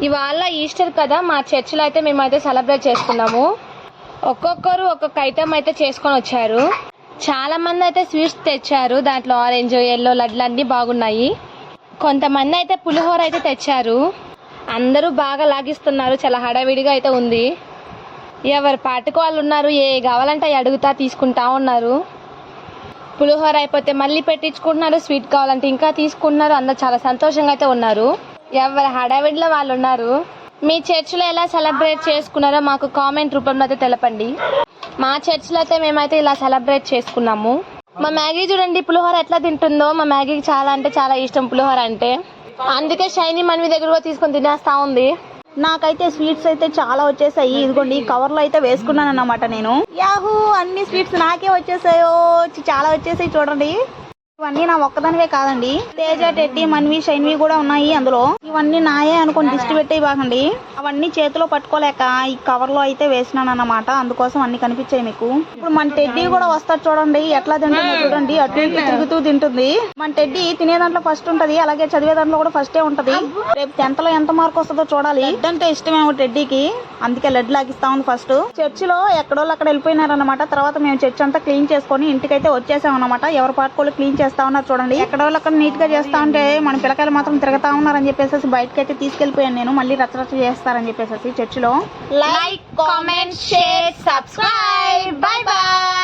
ఇవాళ ఈస్టర్ కదా, మా చర్చిలో అయితే మేమైతే సెలబ్రేట్ చేసుకున్నాము. ఒక్కొక్కరు ఒక్కొక్క ఐటమ్ అయితే చేసుకొని వచ్చారు. చాలా మంది అయితే స్వీట్స్ తెచ్చారు. దాంట్లో ఆరెంజ్, ఎల్లో లడ్లు అన్నీ బాగున్నాయి. కొంతమంది అయితే పులిహోర అయితే తెచ్చారు. అందరూ బాగా లాగిస్తున్నారు. చాలా హడావిడిగా అయితే ఉంది. ఎవరు పాటుకు వాళ్ళు ఉన్నారు. ఏ కావాలంటే అడుగుతా తీసుకుంటా ఉన్నారు. పులిహోర అయిపోతే మళ్ళీ పెట్టించుకుంటున్నారు. స్వీట్ కావాలంటే ఇంకా తీసుకుంటున్నారు. అందరు చాలా సంతోషంగా అయితే ఉన్నారు. ఎవరి హడావిడిలో వాళ్ళు ఉన్నారు. మీ చర్చిలో ఎలా సెలబ్రేట్ చేసుకున్నారో మాకు కామెంట్ రూపంలో అయితే తెలపండి. మా చర్చిలో అయితే మేమైతే ఇలా సెలబ్రేట్ చేసుకున్నాము. మా మ్యాగీ చూడండి పులిహోర ఎట్లా తింటుందో. మా మ్యాగీకి చాలా అంటే చాలా ఇష్టం పులిహోర అంటే. అందుకే షైనీ మనవి దగ్గర కూడా తీసుకొని తినేస్తా ఉంది. నాకైతే స్వీట్స్ అయితే చాలా వచ్చేసాయి. ఇదిగోండి కవర్ లో అయితే వేసుకున్నాను అన్నమాట నేను. యాహూ, అన్ని స్వీట్స్ నాకే వచ్చేసాయో, చాలా వచ్చేసాయి చూడండి. ఇవన్నీ నా ఒక్కదానివే కాదండి. తేజ, టెట్టి, మన్వి, షైన్వి కూడా ఉన్నాయి అందులో. ఇవన్నీ నాయే అనుకోని దిష్టి పెట్టే బాగండి. అవన్నీ చేతిలో పట్టుకోలేక ఈ కవర్ లో అయితే వేసినాను అన్నమాట. అందుకోసం అన్ని కనిపించాయి మీకు. ఇప్పుడు మన టెడ్డీ కూడా వస్తాడు చూడండి. ఎట్లా తింటుందో చూడండి. అటు ఇటు తిరుగుతూ తింటుంది. మన టెడ్డీ తినే దాంట్లో ఫస్ట్ ఉంటది, అలాగే చదివే దాంట్లో కూడా ఫస్టే ఉంటది. రేపు 10th లో ఎంత మార్క్ వస్తుందో చూడాలి. లెడ్ అంటే ఇష్టమేమో టెడ్డీకి, అందుకే లెడ్ లాగిస్తా ఉంది ఫస్ట్. చర్చిలో ఎక్కడోళ్ళు అక్కడ వెళ్ళిపోయినారన్నమాట. తర్వాత మేము చర్చ్ అంతా క్లీన్ చేసుకొని ఇంటికైతే వచ్చేసాం అన్నమాట. ఎవరి పాటుకోళ్ళు క్లీన్ చేస్తా ఉన్నారు చూడండి. ఎక్కడోళ్ళు అక్కడ నీట్ గా చేస్తా ఉంటే మన పిల్లకాయలు మాత్రం తిరగతా ఉన్నారని చెప్పేసి బయటకి అయితే తీసుకెళ్లిపోయాను నేను. మళ్ళీ రచ్చరచ్చ చేస్తారని చెప్పేసి చర్చిలో. Like, comment, share, subscribe. By by.